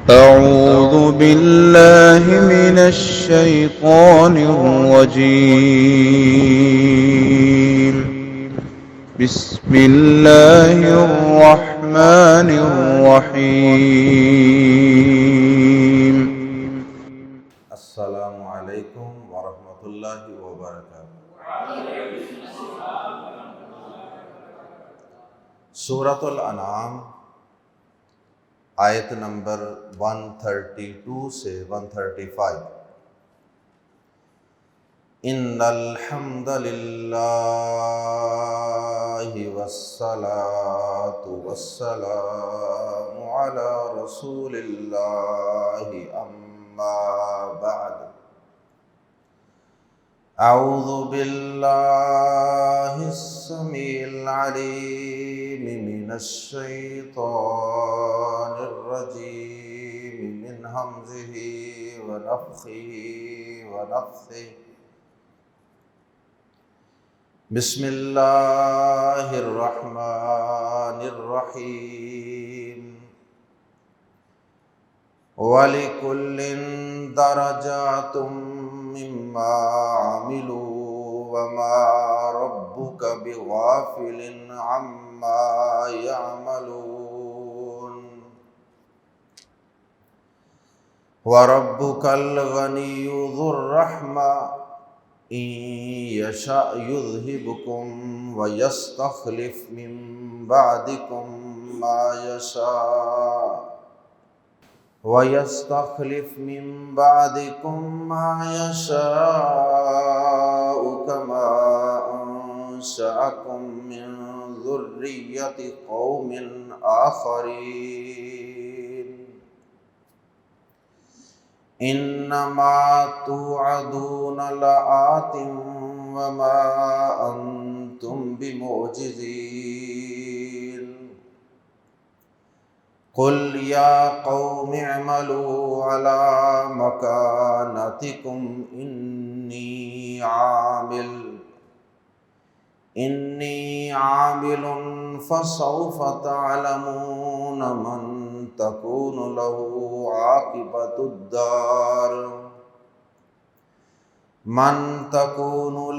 أعوذ بالله من الشيطان الرجيم. بسم الله الرحمن الرحيم. السلام علیکم ورحمۃ اللہ وبرکاتہ۔ سورۃ الانعام آیت نمبر 132 سے 135۔ ان الحمد للہ والصلاة والسلام علی رسول اللہ اما بعد۔ اعوذ باللہ السمیع العلیم من الشیطان الرجیم من ہمزہ ونفخہ ونفثہ۔ بسم اللہ الرحمن الرحیم۔ وَلِكُلٍّ دَرَجَاتٌ مِّمَّا عَمِلُوا وَمَا رَبُّكَ بِغَافِلٍ عَمَّا يَعْمَلُونَ۔ وَرَبُّكَ الْغَنِيُّ ذُو الرَّحْمَةِ إِن يَشَأْ يُذْهِبْكُمْ وَيَسْتَخْلِفْ مِن بَعْدِكُم مَّا يَشَاءُ كَمَا أَنشَأَكُم مِّن ذُرِّيَّةِ قَوْمٍ آخَرِينَ۔ إِنَّمَا تُوعَدُونَ لَآتٍ وَمَا أَنتُم بِمُعْجِزِينَ۔ قُلْ يَا قَوْمِ اعْمَلُوا عَلَى مَكَانَتِكُمْ إِنِّي عَامِلٌ فَسَوْفَ تَعْلَمُونَ مَن تَكُونُ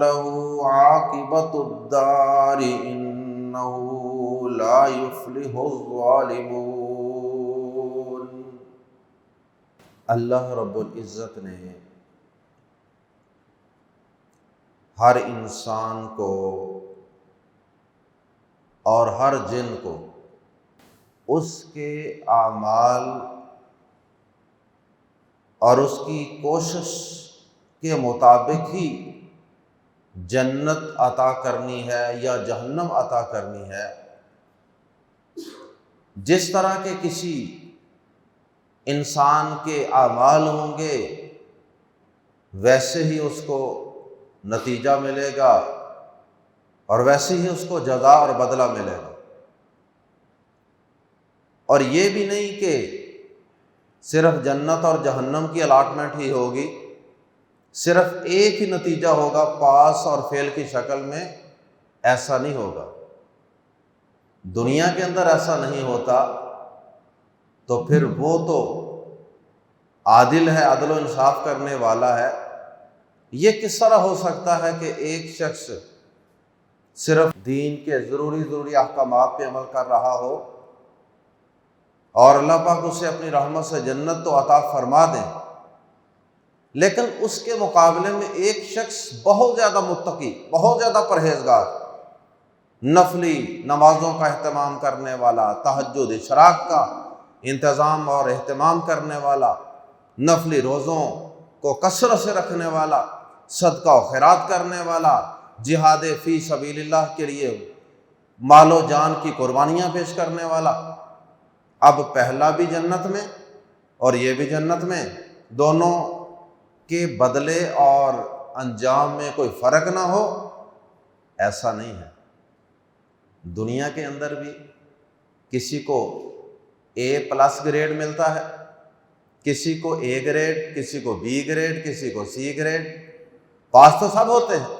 لَهُ عَاقِبَةُ الدَّارِ إِنَّهُ لَا يُفْلِحُ الظَّالِمُونَ۔ اللہ رب العزت نے ہر انسان کو اور ہر جن کو اس کے اعمال اور اس کی کوشش کے مطابق ہی جنت عطا کرنی ہے یا جہنم عطا کرنی ہے۔ جس طرح کے کسی انسان کے اعمال ہوں گے ویسے ہی اس کو نتیجہ ملے گا اور ویسے ہی اس کو جزا اور بدلہ ملے گا۔ اور یہ بھی نہیں کہ صرف جنت اور جہنم کی الاٹمنٹ ہی ہوگی، صرف ایک ہی نتیجہ ہوگا پاس اور فیل کی شکل میں، ایسا نہیں ہوگا۔ دنیا کے اندر ایسا نہیں ہوتا تو پھر وہ تو عادل ہے، عدل و انصاف کرنے والا ہے۔ یہ کس طرح ہو سکتا ہے کہ ایک شخص صرف دین کے ضروری احکامات پہ عمل کر رہا ہو اور اللہ پاک اسے اپنی رحمت سے جنت تو عطا فرما دیں، لیکن اس کے مقابلے میں ایک شخص بہت زیادہ متقی، بہت زیادہ پرہیزگار، نفلی نمازوں کا اہتمام کرنے والا، تہجد اشراق کا انتظام اور اہتمام کرنے والا، نفلی روزوں کو کثرت سے رکھنے والا، صدقہ و خیرات کرنے والا، جہاد فی سبیل اللہ کے لیے مال و جان کی قربانیاں پیش کرنے والا، اب پہلا بھی جنت میں اور یہ بھی جنت میں، دونوں کے بدلے اور انجام میں کوئی فرق نہ ہو، ایسا نہیں ہے۔ دنیا کے اندر بھی کسی کو A+ گریڈ ملتا ہے، کسی کو A گریڈ، کسی کو B گریڈ، کسی کو C گریڈ، پاس تو سب ہوتے ہیں۔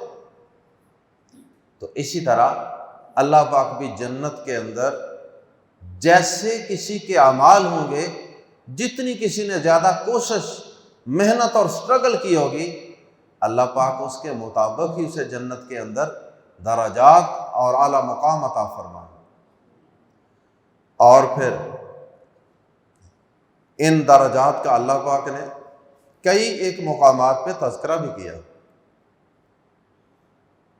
تو اسی طرح اللہ پاک بھی جنت کے اندر جیسے کسی کے اعمال ہوں گے جتنی کسی نے زیادہ کوشش محنت اور سٹرگل کی ہوگی اللہ پاک اس کے مطابق ہی اسے جنت کے اندر درجات اور اعلیٰ مقام عطا فرمائے۔ اور پھر ان درجات کا اللہ پاک نے کئی ایک مقامات پہ تذکرہ بھی کیا۔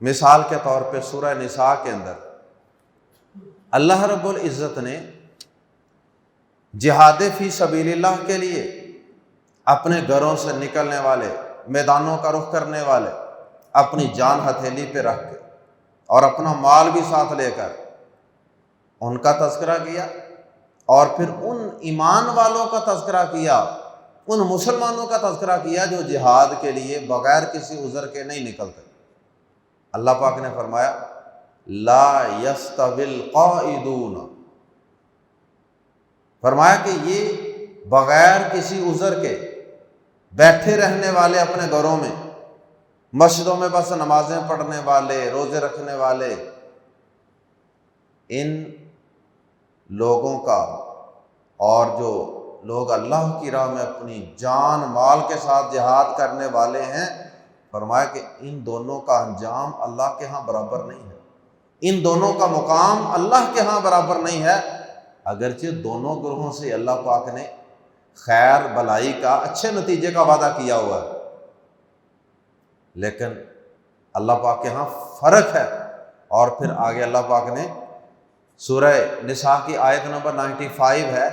مثال کے طور پہ سورہ نساء کے اندر اللہ رب العزت نے جہاد فی سبیل اللہ کے لیے اپنے گھروں سے نکلنے والے، میدانوں کا رخ کرنے والے، اپنی جان ہتھیلی پہ رکھ کے اور اپنا مال بھی ساتھ لے کر ان کا تذکرہ کیا، اور پھر ان ایمان والوں کا تذکرہ کیا، ان مسلمانوں کا تذکرہ کیا جو جہاد کے لیے بغیر کسی عذر کے نہیں نکلتے۔ اللہ پاک نے فرمایا لا یستوی القاعدون، فرمایا کہ یہ بغیر کسی عذر کے بیٹھے رہنے والے اپنے گھروں میں، مسجدوں میں بس نمازیں پڑھنے والے، روزے رکھنے والے، ان لوگوں کا، اور جو لوگ اللہ کی راہ میں اپنی جان مال کے ساتھ جہاد کرنے والے ہیں، فرمایا کہ ان دونوں کا انجام اللہ کے ہاں برابر نہیں ہے، ان دونوں کا مقام اللہ کے ہاں برابر نہیں ہے۔ اگرچہ دونوں گروہوں سے اللہ پاک نے خیر بلائی کا، اچھے نتیجے کا وعدہ کیا ہوا ہے، لیکن اللہ پاک کے ہاں فرق ہے۔ اور پھر آگے اللہ پاک نے سورہ نساء کی آیت نمبر 95 ہے،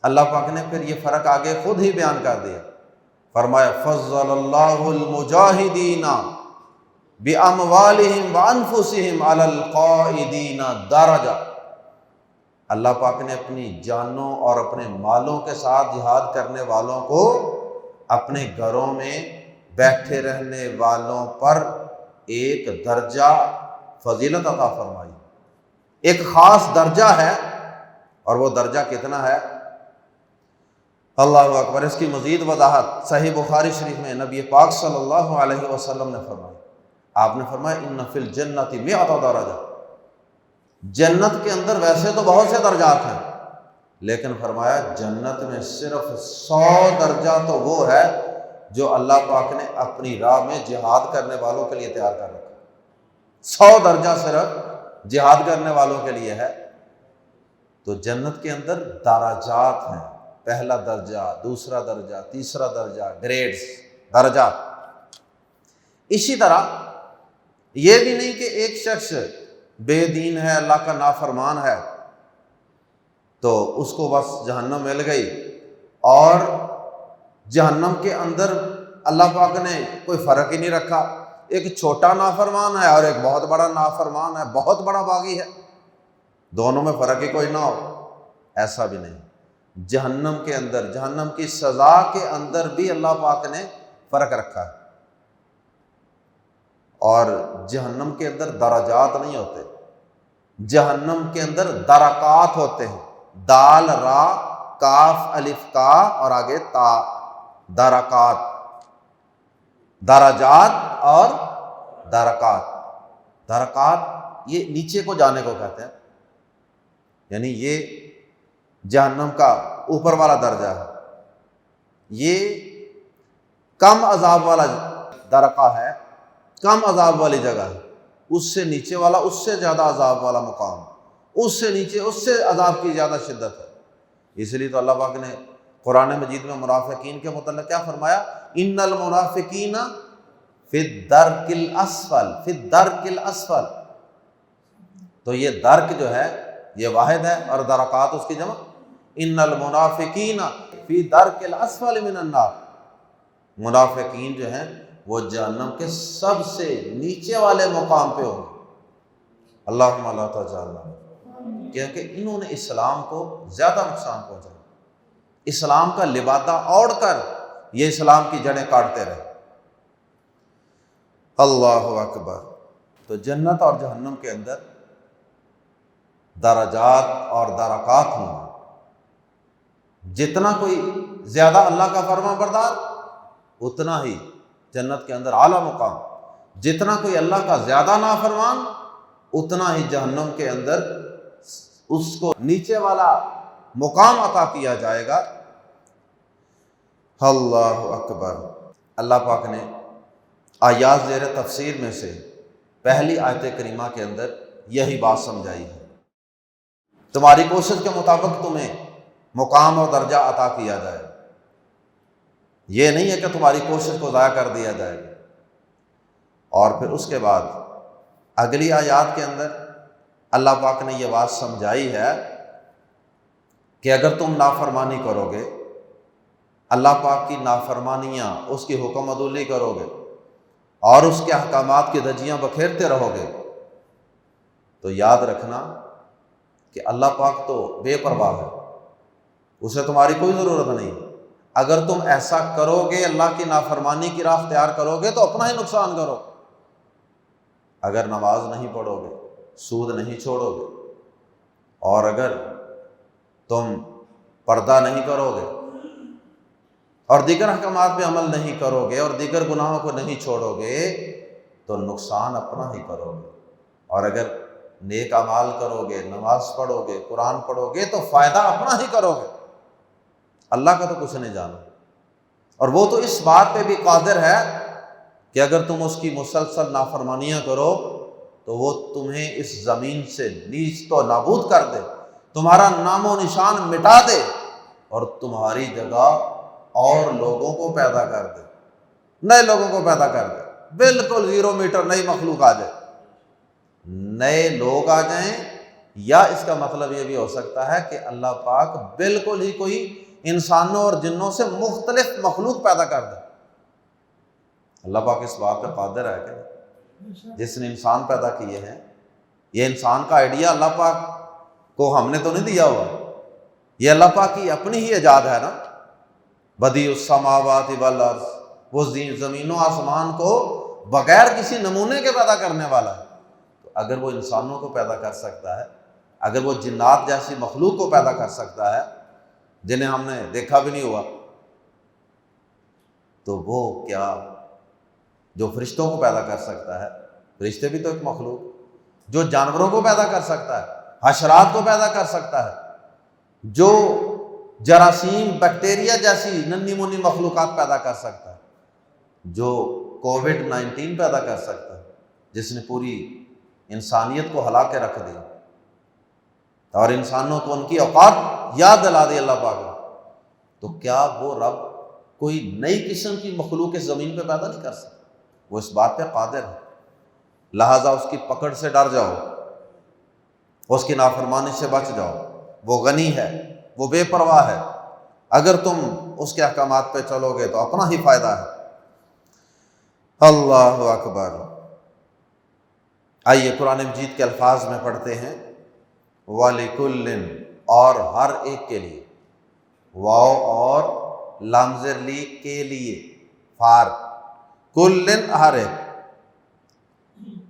اللہ پاک نے پھر یہ فرق آگے خود ہی بیان کر دیا، فرمایا فضل اللہ المجاہدین باموالہم وانفسہم علی القاعدین درجہ، اللہ پاک نے اپنی جانوں اور اپنے مالوں کے ساتھ جہاد کرنے والوں کو اپنے گھروں میں بیٹھے رہنے والوں پر ایک درجہ فضیلت عطا فرمائی، ایک خاص درجہ ہے۔ اور وہ درجہ کتنا ہے؟ اللہ اکبر۔ اس کی مزید وضاحت صحیح بخاری شریف میں نبی پاک صلی اللہ علیہ وسلم نے فرمائی، آپ نے فرمایا ان فی الجنۃ 100 درجہ، جنت کے اندر ویسے تو بہت سے درجات ہیں، لیکن فرمایا جنت میں صرف 100 درجہ تو وہ ہے جو اللہ پاک نے اپنی راہ میں جہاد کرنے والوں کے لیے تیار کر رکھا۔ 100 درجہ صرف جہاد کرنے والوں کے لیے ہے۔ تو جنت کے اندر درجات ہیں، پہلا درجہ، دوسرا درجہ، تیسرا درجہ، گریڈز، درجات۔ اسی طرح یہ بھی نہیں کہ ایک شخص بے دین ہے، اللہ کا نافرمان ہے، تو اس کو بس جہنم مل گئی، اور جہنم کے اندر اللہ پاک نے کوئی فرق ہی نہیں رکھا، ایک چھوٹا نافرمان ہے اور ایک بہت بڑا نافرمان ہے، بہت بڑا باغی ہے، دونوں میں فرق ہی کوئی نہ ہو، ایسا بھی نہیں۔ جہنم کے اندر، جہنم کی سزا کے اندر بھی اللہ پاک نے فرق رکھا ہے، اور جہنم کے اندر درجات نہیں ہوتے، جہنم کے اندر درکات ہوتے ہیں، دال را کاف الف کا اور آگے تا، درکات، درجات اور درکات۔ درکات یہ نیچے کو جانے کو کہتے ہیں، یعنی یہ جہنم کا اوپر والا درجہ ہے، یہ کم عذاب والا درکہ ہے، کم عذاب والی جگہ ہے، اس سے نیچے والا اس سے زیادہ عذاب والا مقام، اس سے نیچے اس سے عذاب کی زیادہ شدت ہے۔ اس لیے تو اللہ پاک نے قرآن مجید میں منافقین کے متعلق کیا فرمایا؟ ان المنافقین فی الدرک الاسفل، فی الدرک الاسفل۔ تو یہ درک جو ہے یہ واحد ہے، اور درکات اس کی جمع، ان المنافقین فی درک الاسفل من النار، منافقین جو ہیں وہ جہنم کے سب سے نیچے والے مقام پہ ہوں گے۔ اللہم لا تجعلنا، کیونکہ انہوں نے اسلام کو زیادہ نقصان پہنچایا، اسلام کا لبادہ اوڑھ کر یہ اسلام کی جڑیں کاٹتے رہے۔ اللہ اکبر۔ تو جنت اور جہنم کے اندر درجات اور درکات ہوں گے، جتنا کوئی زیادہ اللہ کا فرما بردار اتنا ہی جنت کے اندر اعلیٰ مقام، جتنا کوئی اللہ کا زیادہ نافرمان اتنا ہی جہنم کے اندر اس کو نیچے والا مقام عطا کیا جائے گا۔ اللہ اکبر۔ اللہ پاک نے آیات زیر تفسیر میں سے پہلی آیت کریمہ کے اندر یہی بات سمجھائی ہے، تمہاری کوشش کے مطابق تمہیں مقام اور درجہ عطا کیا جائے، یہ نہیں ہے کہ تمہاری کوشش کو ضائع کر دیا جائے گا۔ اور پھر اس کے بعد اگلی آیات کے اندر اللہ پاک نے یہ بات سمجھائی ہے کہ اگر تم نافرمانی کرو گے، اللہ پاک کی نافرمانیاں، اس کی حکم عدولی کرو گے اور اس کے احکامات کی دھجیاں بکھیرتے رہو گے، تو یاد رکھنا کہ اللہ پاک تو بے پرواہ ہے، اسے تمہاری کوئی ضرورت نہیں۔ اگر تم ایسا کرو گے، اللہ کی نافرمانی کی راہ اختیار کرو گے، تو اپنا ہی نقصان کرو۔ اگر نماز نہیں پڑھو گے، سود نہیں چھوڑو گے، اور اگر تم پردہ نہیں کرو گے اور دیگر احکامات پہ عمل نہیں کرو گے اور دیگر گناہوں کو نہیں چھوڑو گے، تو نقصان اپنا ہی کرو گے۔ اور اگر نیک اعمال کرو گے، نماز پڑھو گے، قرآن پڑھو گے، تو فائدہ اپنا ہی کرو گے، اللہ کا تو کچھ نہیں جانا۔ اور وہ تو اس بات پہ بھی قادر ہے کہ اگر تم اس کی مسلسل نافرمانیاں کرو تو وہ تمہیں اس زمین سے نیست و نابود کر دے، تمہارا نام و نشان مٹا دے اور تمہاری جگہ اور لوگوں کو پیدا کر دے، نئے لوگوں کو پیدا کر دے، بالکل 0 میٹر نئی مخلوق آ جائے، نئے لوگ آ جائیں۔ یا اس کا مطلب یہ بھی ہو سکتا ہے کہ اللہ پاک بالکل ہی کوئی انسانوں اور جنوں سے مختلف مخلوق پیدا کر دے۔ اللہ پاک اس بات پہ قادر ہے کہ جس نے انسان پیدا کیے ہیں، یہ انسان کا آئیڈیا اللہ پاک کو ہم نے تو نہیں دیا ہوا، یہ اللہ پاک کی اپنی ہی ایجاد ہے نا۔ بدیع السماوات والارض، وہ زمین و آسمان کو بغیر کسی نمونے کے پیدا کرنے والا ہے۔ تو اگر وہ انسانوں کو پیدا کر سکتا ہے، اگر وہ جنات جیسی مخلوق کو پیدا کر سکتا ہے جنہیں ہم نے دیکھا بھی نہیں ہوا، تو وہ کیا جو فرشتوں کو پیدا کر سکتا ہے، فرشتے بھی تو ایک مخلوق، جو جانوروں کو پیدا کر سکتا ہے، حشرات کو پیدا کر سکتا ہے، جو جراثیم، بیکٹیریا جیسی ننھی منھی مخلوقات پیدا کر سکتا ہے، جو کووڈ-19 پیدا کر سکتا ہے جس نے پوری انسانیت کو ہلا کے رکھ دیا اور انسانوں کو ان کی اوقات یاد دلا دی اللہ پاک نے، تو کیا وہ رب کوئی نئی قسم کی مخلوق اس زمین پہ پیدا نہیں کر سکتا؟ وہ اس بات پہ قادر ہے، لہٰذا اس کی پکڑ سے ڈر جاؤ، اس کی نافرمانی سے بچ جاؤ۔ وہ غنی ہے، وہ بے پرواہ ہے، اگر تم اس کے احکامات پہ چلو گے تو اپنا ہی فائدہ ہے۔ اللہ اکبر۔ آئیے قرآن مجید کے الفاظ میں پڑھتے ہیں، وَلِكُلٍّ، اور ہر ایک کے لیے، واو اور لام زیر لی کے لیے، فار، کلن ہر ایک،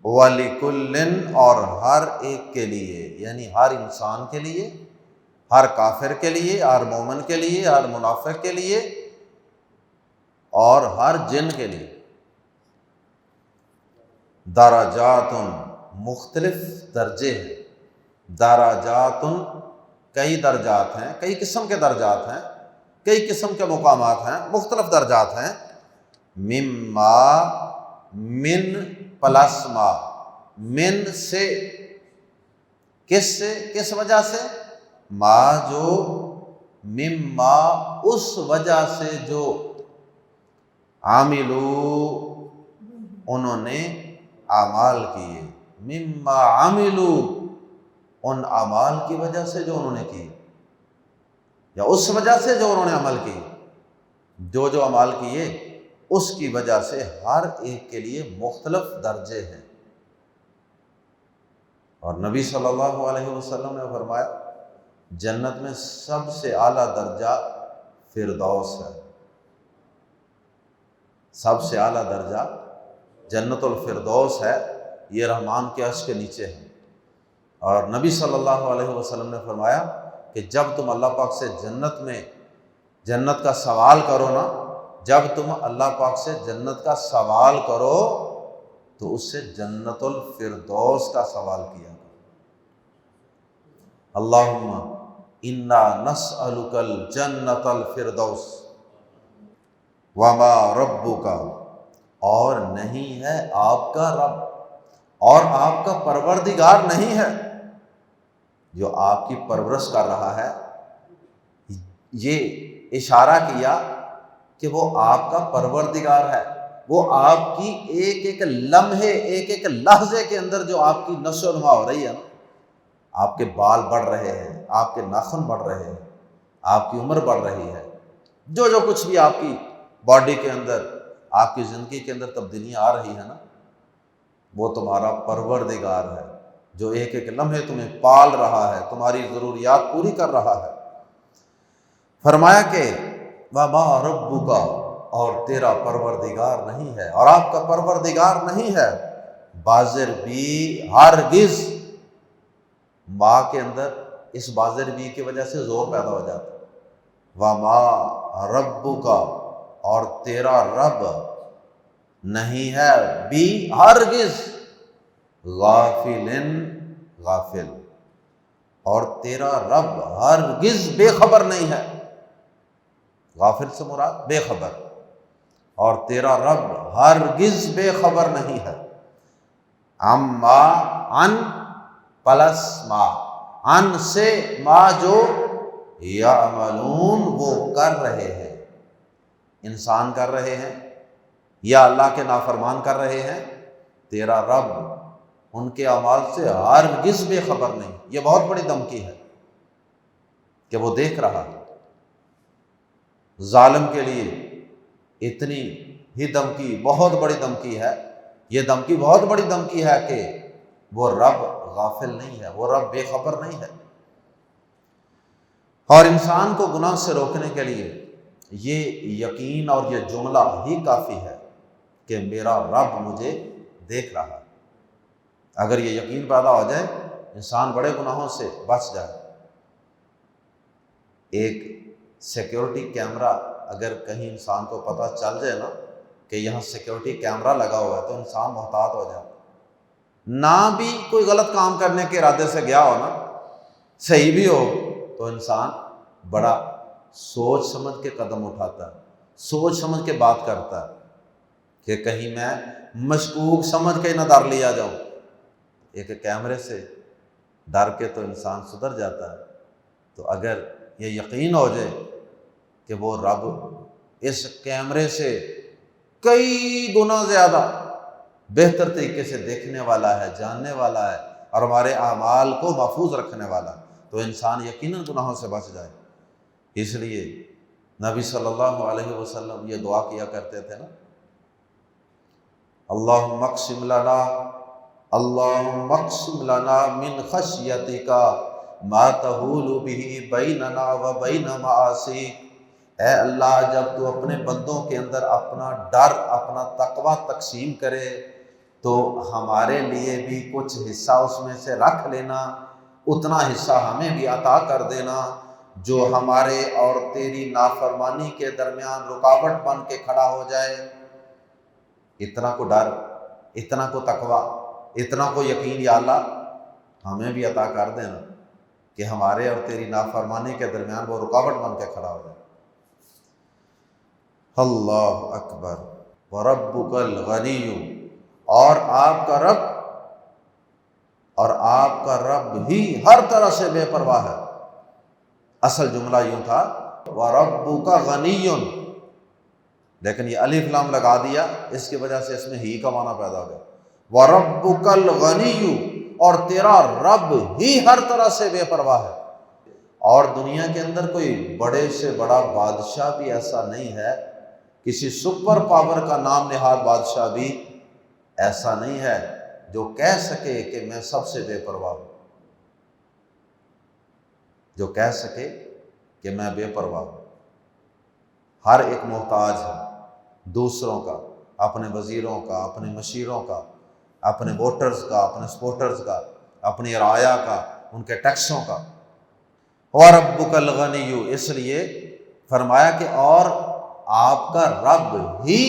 وَلِكُلٍّ اور ہر ایک کے لیے، یعنی ہر انسان کے لیے، ہر کافر کے لیے، ہر مومن کے لیے، ہر منافق کے لیے اور ہر جن کے لیے، درجات، مختلف درجے ہیں، درجات، کئی درجات ہیں، کئی قسم کے درجات ہیں، کئی قسم کے مقامات ہیں، مختلف درجات ہیں، مما، من پلس ما، من سے، کس سے، کس وجہ سے، ما جو، مما اس وجہ سے جو، عاملو انہوں نے اعمال کیے، مما عاملو ان اعمال کی وجہ سے جو انہوں نے کی، یا اس وجہ سے جو انہوں نے عمل کی، جو عمل کیے اس کی وجہ سے ہر ایک کے لیے مختلف درجے ہیں۔ اور نبی صلی اللہ علیہ وسلم نے فرمایا جنت میں سب سے اعلیٰ درجہ فردوس ہے، سب سے اعلیٰ درجہ جنت الفردوس ہے، یہ رحمان کے عرش کے نیچے ہے۔ اور نبی صلی اللہ علیہ وسلم نے فرمایا کہ جب تم اللہ پاک سے جنت میں جنت کا سوال کرو نا، جب تم اللہ پاک سے جنت کا سوال کرو تو اس سے جنت الفردوس کا سوال کیا کرو۔ اللہم انا نسألک الجنت الفردوس، وما ربک، اور نہیں ہے آپ کا رب اور آپ کا پروردگار نہیں ہے جو آپ کی پرورش کر رہا ہے۔ یہ اشارہ کیا کہ وہ آپ کا پروردگار ہے، وہ آپ کی ایک ایک لمحے، ایک ایک لحظے کے اندر جو آپ کی نشو و نما ہو رہی ہے نا، آپ کے بال بڑھ رہے ہیں، آپ کے ناخن بڑھ رہے ہیں، آپ کی عمر بڑھ رہی ہے، جو کچھ بھی آپ کی باڈی کے اندر، آپ کی زندگی کے اندر تبدیلیاں آ رہی ہیں نا، وہ تمہارا پروردگار ہے جو ایک ایک لمحے تمہیں پال رہا ہے، تمہاری ضروریات پوری کر رہا ہے۔ فرمایا کہ وما ربک، اور تیرا پروردگار نہیں ہے، اور آپ کا پروردگار نہیں ہے بازر بھی ہرگز۔ ماں کے اندر اس بازر بھی کی وجہ سے زور پیدا ہو جاتا ہے۔ وما ربک، اور تیرا رب نہیں ہے بھی ہرگز، غافل، غافل، اور تیرا رب ہرگز بے خبر نہیں ہے۔ غافل سے مراد بے خبر، اور تیرا رب ہرگز بے خبر نہیں ہے۔ اما، ان پلس ما، ان سے ما جو یعملون وہ کر رہے ہیں، انسان کر رہے ہیں یا اللہ کے نافرمان کر رہے ہیں، تیرا رب ان کے اعمال سے ہرگز بے خبر نہیں۔ یہ بہت بڑی دھمکی ہے کہ وہ دیکھ رہا ہے۔ ظالم کے لیے اتنی ہی دھمکی بہت بڑی دھمکی ہے، یہ دھمکی بہت بڑی دھمکی ہے کہ وہ رب غافل نہیں ہے، وہ رب بے خبر نہیں ہے۔ اور انسان کو گناہ سے روکنے کے لیے یہ یقین اور یہ جملہ ہی کافی ہے کہ میرا رب مجھے دیکھ رہا ہے۔ اگر یہ یقین پیدا ہو جائے، انسان بڑے گناہوں سے بچ جائے۔ ایک سیکیورٹی کیمرہ اگر کہیں انسان کو پتہ چل جائے نا کہ یہاں سیکیورٹی کیمرہ لگا ہوا ہے، تو انسان محتاط ہو جاتا، نہ بھی کوئی غلط کام کرنے کے ارادے سے گیا ہو نا، صحیح بھی ہو، تو انسان بڑا سوچ سمجھ کے قدم اٹھاتا ہے، سوچ سمجھ کے بات کرتا ہے کہ کہیں میں مشکوک سمجھ کے نہ ڈر لیا جاؤں۔ ایک کیمرے سے ڈر کے تو انسان سدھر جاتا ہے۔ تو اگر یہ یقین ہو جائے کہ وہ رب اس کیمرے سے کئی گنا زیادہ بہتر طریقے سے دیکھنے والا ہے، جاننے والا ہے، اور ہمارے اعمال کو محفوظ رکھنے والا، تو انسان یقیناً گناہوں سے بچ جائے۔ اس لیے نبی صلی اللہ علیہ وسلم یہ دعا کیا کرتے تھے نا، اللہم اقسم لنا، اللہم اقسم لنا من خشیتک ما تحول بہ بیننا و بین معاصیک۔ اے اللہ، جب تو اپنے بندوں کے اندر اپنا ڈر، اپنا تقوی تقسیم کرے تو ہمارے لیے بھی کچھ حصہ اس میں سے رکھ لینا، اتنا حصہ ہمیں بھی عطا کر دینا جو ہمارے اور تیری نافرمانی کے درمیان رکاوٹ بن کے کھڑا ہو جائے۔ اتنا کو ڈر، اتنا کو تقوی، اتنا کو یقین یا اللہ ہمیں بھی عطا کر دینا کہ ہمارے اور تیری نافرمانی کے درمیان وہ رکاوٹ بن کے کھڑا ہو جائے۔ اللہ اکبر۔ وَرَبُّكَ الْغَنِيُّ، اور آپ کا رب ہی ہر طرح سے بے پرواہ ہے۔ اصل جملہ یوں تھا وَرَبُّكَ غَنِيٌّ، لیکن یہ الف لام لگا دیا، اس کی وجہ سے اس میں ہی کا معنی پیدا ہو گیا۔ وَرَبُّكَ الْغَنِيُّ، اور تیرا رب ہی ہر طرح سے بے پرواہ ہے۔ اور دنیا کے اندر کوئی بڑے سے بڑا بادشاہ بھی ایسا نہیں ہے، کسی سپر پاور کا نام نہاد بادشاہ بھی ایسا نہیں ہے جو کہہ سکے کہ میں سب سے بے پرواہ ہوں، جو کہہ سکے کہ میں بے پرواہ ہوں۔ ہر ایک محتاج ہے دوسروں کا، اپنے وزیروں کا، اپنے مشیروں کا، اپنے ووٹرز کا، اپنے سپورٹرز کا، اپنی رعایا کا، ان کے ٹیکسوں کا۔ وَرَبُّكَ الْغَنِيُّ، اس لیے فرمایا کہ اور آپ کا رب ہی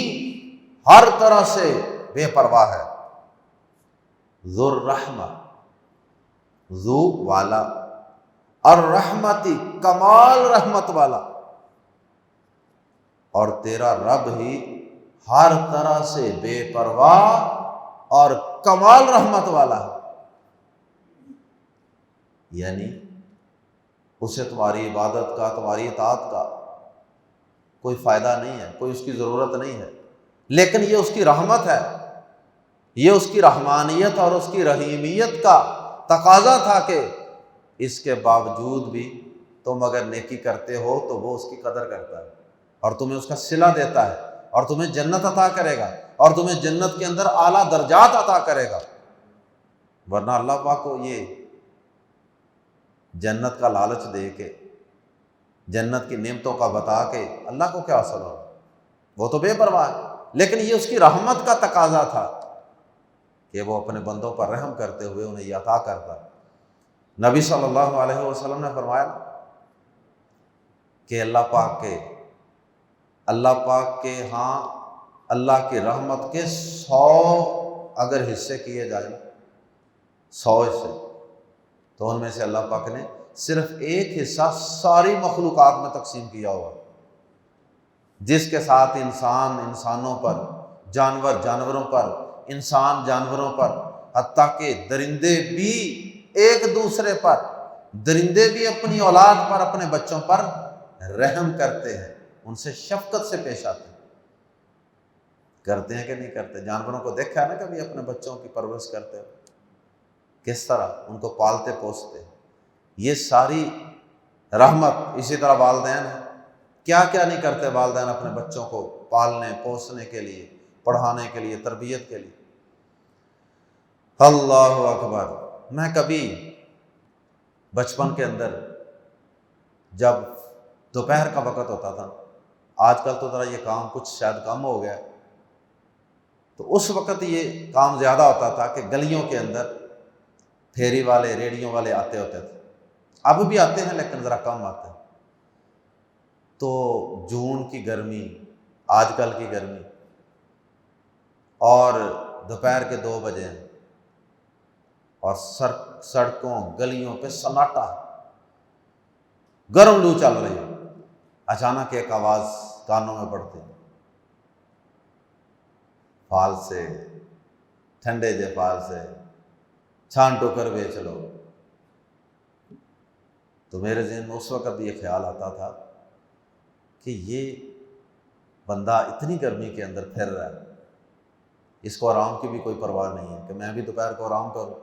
ہر طرح سے بے پرواہ ہے۔ ذو الرحمہ، ذو والا، الرحمتی کمال رحمت والا، اور تیرا رب ہی ہر طرح سے بے پرواہ اور کمال رحمت والا ہے، یعنی اسے تمہاری عبادت کا، تمہاری اطاعت کا کوئی فائدہ نہیں ہے، کوئی اس کی ضرورت نہیں ہے، لیکن یہ اس کی رحمت ہے، یہ اس کی رحمانیت اور اس کی رحیمیت کا تقاضا تھا کہ اس کے باوجود بھی تم اگر نیکی کرتے ہو تو وہ اس کی قدر کرتا ہے اور تمہیں اس کا صلہ دیتا ہے اور تمہیں جنت عطا کرے گا اور تمہیں جنت کے اندر اعلیٰ درجات عطا کرے گا۔ ورنہ اللہ پاک کو یہ جنت کا لالچ دے کے، جنت کی نعمتوں کا بتا کے اللہ کو کیا حاصل ہو، وہ تو بے پرواہ ہے، لیکن یہ اس کی رحمت کا تقاضا تھا کہ وہ اپنے بندوں پر رحم کرتے ہوئے انہیں یہ عطا کرتا۔ نبی صلی اللہ علیہ وسلم نے فرمایا کہ اللہ پاک کے ہاں اللہ کی رحمت کے 100 اگر حصے کیے جائیں، 100 حصے، تو ان میں سے اللہ پاک نے صرف ایک حصہ ساری مخلوقات میں تقسیم کیا ہوا، جس کے ساتھ انسان انسانوں پر، جانور جانوروں پر، انسان جانوروں پر، حتیٰ کہ درندے بھی ایک دوسرے پر، درندے بھی اپنی اولاد پر، اپنے بچوں پر رحم کرتے ہیں، ان سے شفقت سے پیش آتے ہیں۔ کرتے ہیں کہ نہیں کرتے؟ جانوروں کو دیکھا ہے نا کبھی اپنے بچوں کی پرورش کرتے ہو، کس طرح ان کو پالتے پوستے ہیں۔ یہ ساری رحمت اسی طرح والدین ہیں، کیا کیا نہیں کرتے والدین اپنے بچوں کو پالنے پوسنے کے لیے، پڑھانے کے لیے، تربیت کے لیے۔ اللہ اکبر۔ میں کبھی بچپن کے اندر جب دوپہر کا وقت ہوتا تھا، آج کل تو ذرا یہ کام کچھ شاید کم ہو گیا، تو اس وقت یہ کام زیادہ ہوتا تھا کہ گلیوں کے اندر پھیری والے، ریڑیوں والے آتے ہوتے تھے، اب بھی آتے ہیں لیکن ذرا کم آتے ہیں۔ تو جون کی گرمی، آج کل کی گرمی، اور دوپہر کے 2 بجے ہیں اور سڑکوں گلیوں پہ سناٹا، گرم لو چل رہی ہے، اچانک ایک آواز کانوں میں پڑتی، پھال سے، ٹھنڈے جے پھال سے چھان ٹوکر بیچ لو۔ تو میرے ذہن میں اس وقت بھی یہ خیال آتا تھا کہ یہ بندہ اتنی گرمی کے اندر پھر رہا ہے، اس کو آرام کی بھی کوئی پرواہ نہیں ہے کہ میں بھی دوپہر کو آرام کروں،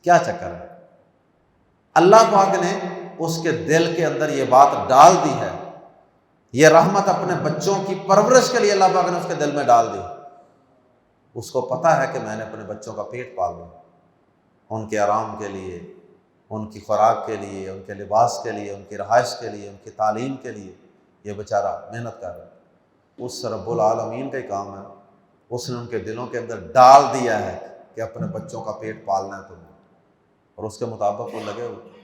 کیا چکر ہے؟ اللہ پاک نے اس کے دل کے اندر یہ بات ڈال دی ہے، یہ رحمت اپنے بچوں کی پرورش کے لیے اللہ پاک نے اس کے دل میں ڈال دی۔ اس کو پتہ ہے کہ میں نے اپنے بچوں کا پیٹ پالنا، ان کے آرام کے لیے، ان کی خوراک کے لیے، ان کے لباس کے لیے، ان کی رہائش کے لیے، ان کی تعلیم کے لیے یہ بیچارہ محنت کر رہا ہے۔ اس رب العالمین کا ہی کام ہے، اس نے ان کے دلوں کے اندر ڈال دیا ہے کہ اپنے بچوں کا پیٹ پالنا ہے تمہیں، اور اس کے مطابق وہ لگے ہوئے۔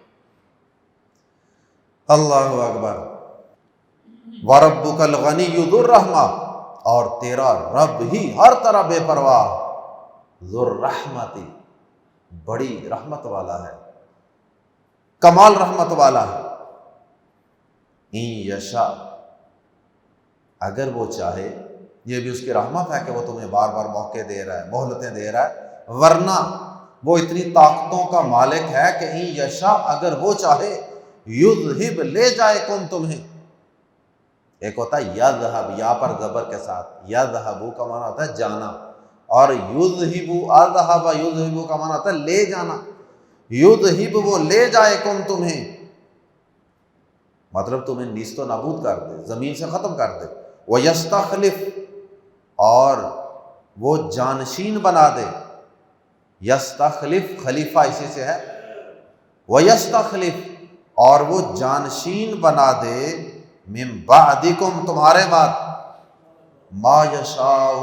اللہ اکبر۔ وَرَبُّكَ الْغَنِيُّ ذُو الرَّحْمَةِ، اور تیرا رب ہی ہر طرح بے پرواہ، ذو الرحمت، بڑی رحمت والا ہے، کمال رحمت والا ہے۔ ان یشاء، اگر وہ چاہے، یہ بھی اس کی رحمت ہے کہ وہ تمہیں بار بار موقع دے رہا ہے، مہلتیں دے رہا ہے، ورنہ وہ اتنی طاقتوں کا مالک ہے کہ ان یشاء، اگر وہ چاہے، یذہب، لے جائے کم تمہیں۔ ایک ہوتا ہے یذہب، یا پر زبر کے ساتھ، یذہب کا معنی ہوتا ہے جانا، اور یذہب، اذہب یذہب کا معنی ہوتا ہے لے جانا۔ یذہب، وہ لے جائے کم تمہیں، مطلب تمہیں نیست و نابود کر دے، زمین سے ختم کر دے۔ وَيَسْتَخْلِفْ، اور وہ جانشین بنا دے۔ یستخلف، خلیفہ اسی سے ہے، وَيَسْتَخْلِفْ، اور وہ جانشین بنا دے، من بعدکم، تمہارے بعد، ما یشاء،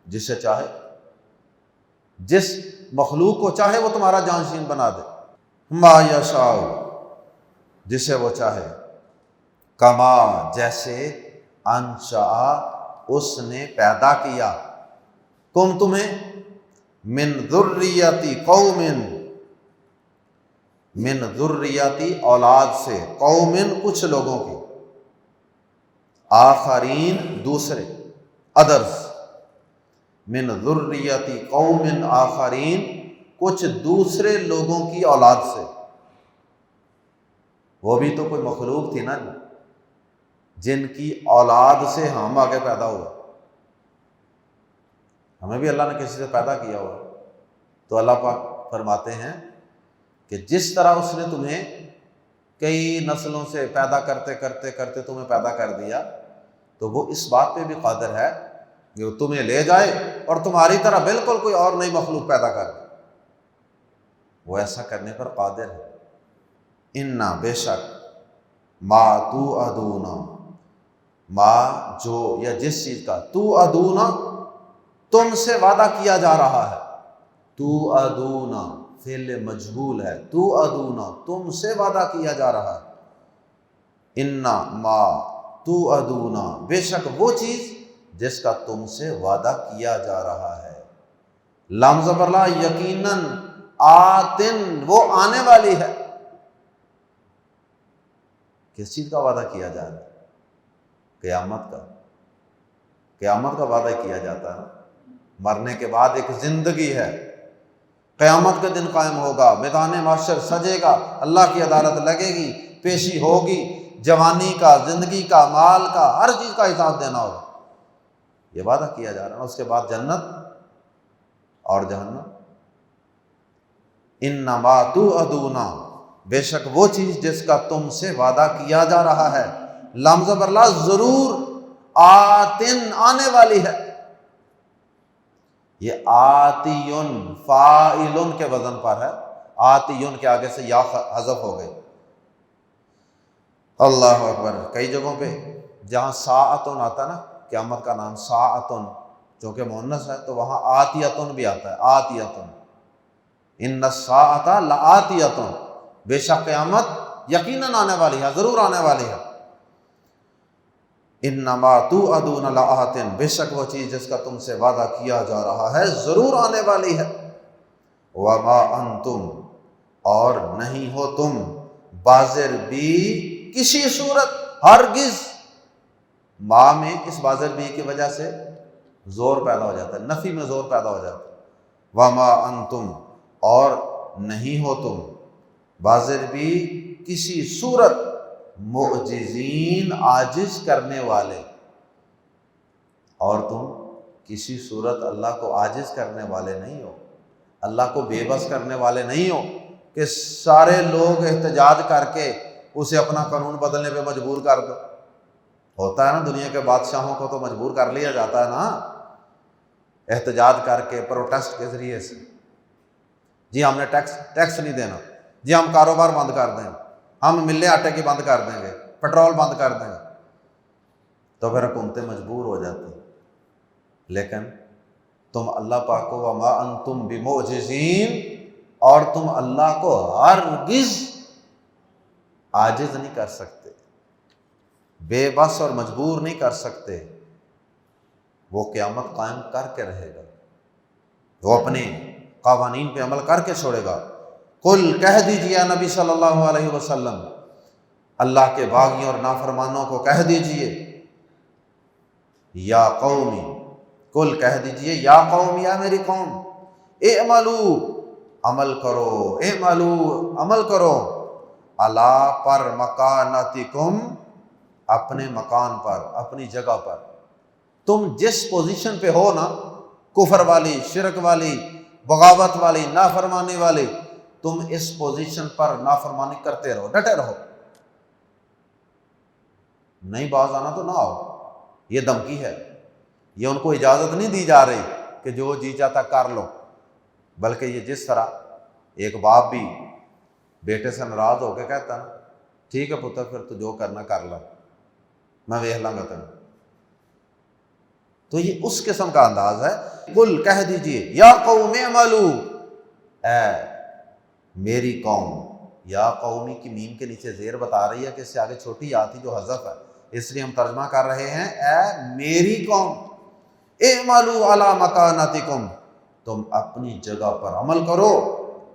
جسے چاہے، جس مخلوق کو چاہے وہ تمہارا جانشین بنا دے، ما یشاء، جسے وہ چاہے، کما، جیسے، انشاء، اس نے پیدا کیا، کم تمہیں، من ذریتی قوم، من ذریتی، اولاد سے، قوم، کچھ لوگوں کی، آخرین دوسرے، ادرس، من ذریتی قوم آخرین، کچھ دوسرے لوگوں کی اولاد سے۔ وہ بھی تو کوئی مخلوق تھی نا جن کی اولاد سے ہم آگے پیدا ہوئے، ہمیں بھی اللہ نے کسی سے پیدا کیا ہوا۔ تو اللہ پاک فرماتے ہیں کہ جس طرح اس نے تمہیں کئی نسلوں سے پیدا کرتے کرتے کرتے تمہیں پیدا کر دیا، تو وہ اس بات پہ بھی قادر ہے کہ وہ تمہیں لے جائے اور تمہاری طرح بالکل کوئی اور نئی مخلوق پیدا کر دے۔ وہ ایسا کرنے پر قادر ہے۔ انا، بے شک، ما توعدون، ما جو یا جس چیز کا، توعدون تم سے وعدہ کیا جا رہا ہے، توعدون فعل مجہول ہے، توعدون تم سے وعدہ کیا جا رہا ہے، انا ما توعدون بے شک وہ چیز جس کا تم سے وعدہ کیا جا رہا ہے، لام زبر لا، یقیناً، آتن وہ آنے والی ہے۔ کس چیز کا وعدہ کیا جا رہا ہے؟ قیامت کا۔ قیامت کا وعدہ کیا جاتا ہے، مرنے کے بعد ایک زندگی ہے، قیامت کے دن قائم ہوگا، میدان محشر سجے گا، اللہ کی عدالت لگے گی، پیشی ہوگی، جوانی کا، زندگی کا، مال کا، ہر چیز کا حساب دینا ہوگا، یہ وعدہ کیا جا رہا ہے۔ اس کے بعد جنت اور جہنم۔ انما توعدون بے شک وہ چیز جس کا تم سے وعدہ کیا جا رہا ہے، لام زبر لا، ضرور، آتن آنے والی ہے۔ یہ آتیون فاعلن کے وزن پر ہے، آتیون کے آگے سے یا حذف ہو گئی۔ اللہ اکبر۔ کئی جگہوں پہ جہاں ساعتن آتا نا، قیامت کا نام ساعتن، چونکہ مؤنث ہے تو وہاں آتیتن بھی آتا ہے، آتیتن، ان الساعۃ لآتیتن، بے شک قیامت یقیناً آنے والی ہے، ضرور آنے والی ہے۔ انما توعدون لآت، بے شک وہ چیز جس کا تم سے وعدہ کیا جا رہا ہے ضرور آنے والی ہے۔ وما انتم، اور نہیں ہو تم، بازر بھی کسی صورت، ہرگز، ما میں اس بازر بھی کی وجہ سے زور پیدا ہو جاتا ہے، نفی میں زور پیدا ہو جاتا ہے۔ وما انتم، اور نہیں ہو تم، بازر بھی کسی صورت، معجزین عاجز کرنے والے، اور تم کسی صورت اللہ کو عاجز کرنے والے نہیں ہو، اللہ کو بے بس کرنے والے نہیں ہو کہ سارے لوگ احتجاج کر کے اسے اپنا قانون بدلنے پہ مجبور کر دو۔ ہوتا ہے نا، دنیا کے بادشاہوں کو تو مجبور کر لیا جاتا ہے نا، احتجاج کر کے، پروٹیسٹ کے ذریعے سے، جی ہم نے ٹیکس نہیں دینا، جی ہم کاروبار بند کر دیں گے، ہم ملیں آٹے کی بند کر دیں گے، پیٹرول بند کر دیں گے، تو پھر حکومتیں مجبور ہو جاتی ہیں۔ لیکن تم اللہ پاک کو وما انتم بمعجزین، اور تم اللہ کو ہرگز عاجز نہیں کر سکتے، بے بس اور مجبور نہیں کر سکتے۔ وہ قیامت قائم کر کے رہے گا، وہ اپنے قوانین پہ عمل کر کے چھوڑے گا۔ قل، کہہ دیجیے نبی صلی اللہ علیہ وسلم، اللہ کے باغیوں اور نافرمانوں کو کہہ دیجیے، یا قومی، قل کہہ دیجیے، یا قوم، یا میری قوم، اعملو، عمل کرو، اعملو، عمل کرو، علی پر مکانتکم، اپنے مکان پر، اپنی جگہ پر، تم جس پوزیشن پہ ہو نا، کفر والی، شرک والی، بغاوت والی، نافرمانی والی، تم اس پوزیشن پر نافرمانی کرتے رہو، ڈٹے رہو، نہیں باز آنا تو نہ آؤ۔ یہ دھمکی ہے، یہ ان کو اجازت نہیں دی جا رہی کہ جو جی چاہتا کر لو، بلکہ یہ جس طرح ایک باپ بھی بیٹے سے ناراض ہو کے کہتا نا، ٹھیک ہے پتر پھر تو جو کرنا کر لو، میں ویکھ لاں گا تمہیں، تو یہ اس قسم کا انداز ہے۔ قل کہہ دیجئے، یا قوم اعملو، اے میری قوم، یا قومی کی میم کے نیچے زیر بتا رہی ہے کہ اس سے آگے چھوٹی یا تھی جو حذف ہے، اس لیے ہم ترجمہ کر رہے ہیں، اے میری قوم، اعملوا علی مکانتکم، تم اپنی جگہ پر عمل کرو،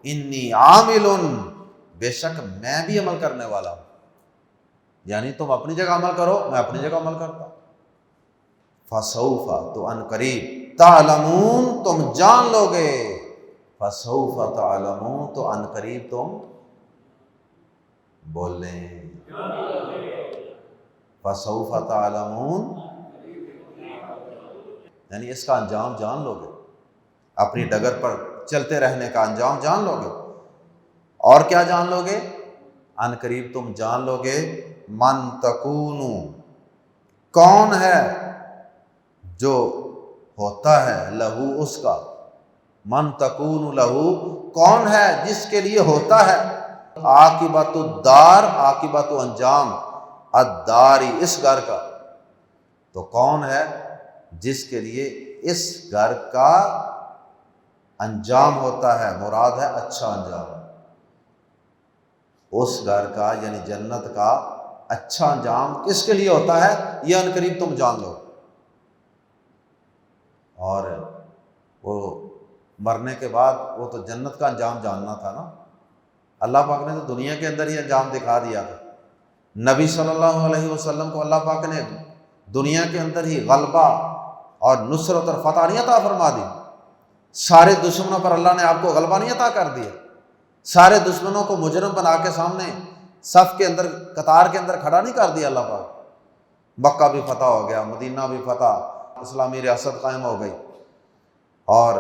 انی عامل، بے شک میں بھی عمل کرنے والا ہوں۔ یعنی تم اپنی جگہ عمل کرو، میں اپنی جگہ عمل کرتا ہوں۔ فسوف، تو ان قریب، تعلمون، تم جان لو گے، فسوف تعلمون، تو ان قریب تم بول لیں، فسوف تعلمون، یعنی اس کا انجام جان لو گے، اپنی ڈگر پر چلتے رہنے کا انجام جان لو گے۔ اور کیا جان لو گے؟ ان قریب تم جان لو گے من تکونو، کون ہے جو ہوتا ہے لہو اس کا، من تکون لہو، کون ہے جس کے لیے ہوتا ہے عاقبت الدار، عاقبت و انجام الداری، اس گھر کا، تو کون ہے جس کے لیے اس گھر کا انجام ہوتا ہے، مراد ہے اچھا انجام، اس گھر کا یعنی جنت کا اچھا انجام کس کے لیے ہوتا ہے، یہ ان قریب تم جان لو۔ اور وہ مرنے کے بعد وہ تو جنت کا انجام جاننا تھا نا، اللہ پاک نے تو دنیا کے اندر ہی انجام دکھا دیا تھا۔ نبی صلی اللہ علیہ وسلم کو اللہ پاک نے دنیا کے اندر ہی غلبہ اور نصرت اور فتح نہیں عطا فرما دی، سارے دشمنوں پر اللہ نے آپ کو غلبہ نہیں عطا کر دیا، سارے دشمنوں کو مجرم بنا کے سامنے صف کے اندر قطار کے اندر کھڑا نہیں کر دیا اللہ پاک، مکہ بھی فتح ہو گیا، مدینہ بھی فتح، اسلامی ریاست قائم ہو گئی، اور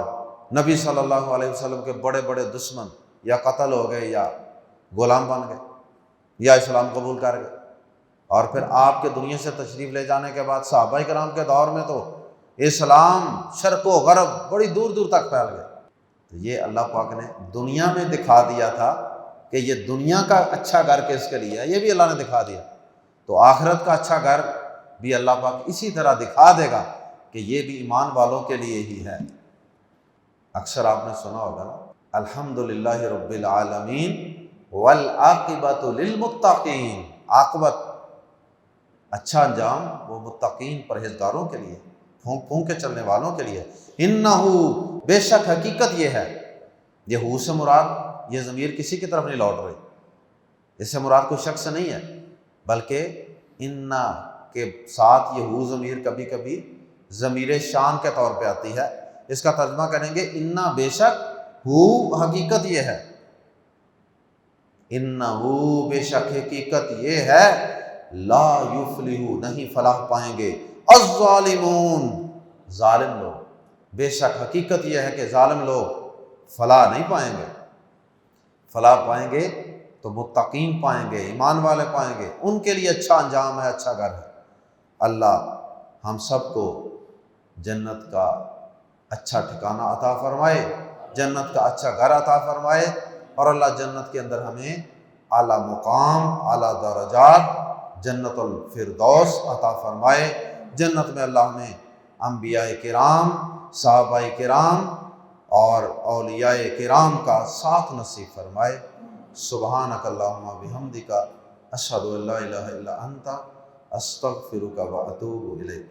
نبی صلی اللہ علیہ وسلم کے بڑے بڑے دشمن یا قتل ہو گئے یا غلام بن گئے یا اسلام قبول کر گئے۔ اور پھر آپ کے دنیا سے تشریف لے جانے کے بعد صحابہ کرام کے دور میں تو اسلام شرق و غرب بڑی دور دور تک پھیل گئے۔ تو یہ اللہ پاک نے دنیا میں دکھا دیا تھا کہ یہ دنیا کا اچھا گھر کس کے لیے ہے، یہ بھی اللہ نے دکھا دیا، تو آخرت کا اچھا گھر بھی اللہ پاک اسی طرح دکھا دے گا کہ یہ بھی ایمان والوں کے لیے ہی ہے۔ اکثر آپ نے سنا ہوگا نا، الحمدللہ رب العالمین والعاقبۃ للمتقین، عاقبت اچھا انجام وہ متقین پرہیزگاروں کے لیے، پھونک پھونک کے چلنے والوں کے لیے۔ انہو، بے شک حقیقت یہ ہے، یہ ہو سے مراد یہ ضمیر کسی کی طرف نہیں لوٹ رہی، اس سے مراد کوئی شخص نہیں ہے، بلکہ انا کے ساتھ یہ ہو ضمیر کبھی کبھی ضمیر شان کے طور پہ آتی ہے، اس کا ترجمہ کریں گے انا، بے شک، ہو، حقیقت یہ ہے، انہو، بے شک حقیقت یہ ہے، لا یفلح، نہیں فلاح پائیں گے، الظالمون، ظالم لوگ، بے شک حقیقت یہ ہے کہ ظالم لوگ فلاح نہیں پائیں گے، فلاح پائیں گے تو متقین پائیں گے، ایمان والے پائیں گے، ان کے لیے اچھا انجام ہے، اچھا گھر ہے۔ اللہ ہم سب کو جنت کا اچھا ٹھکانہ عطا فرمائے، جنت کا اچھا گھر عطا فرمائے، اور اللہ جنت کے اندر ہمیں اعلیٰ مقام، اعلیٰ درجات، جنت الفردوس عطا فرمائے۔ جنت میں اللہ ہمیں انبیاء کرام، صحابہ کرام اور اولیاء کرام کا ساتھ نصیب فرمائے۔ سبحانک اللہم بحمدک، اشہد ان لا الہ الا انت، استغفرک و اتوب الیک۔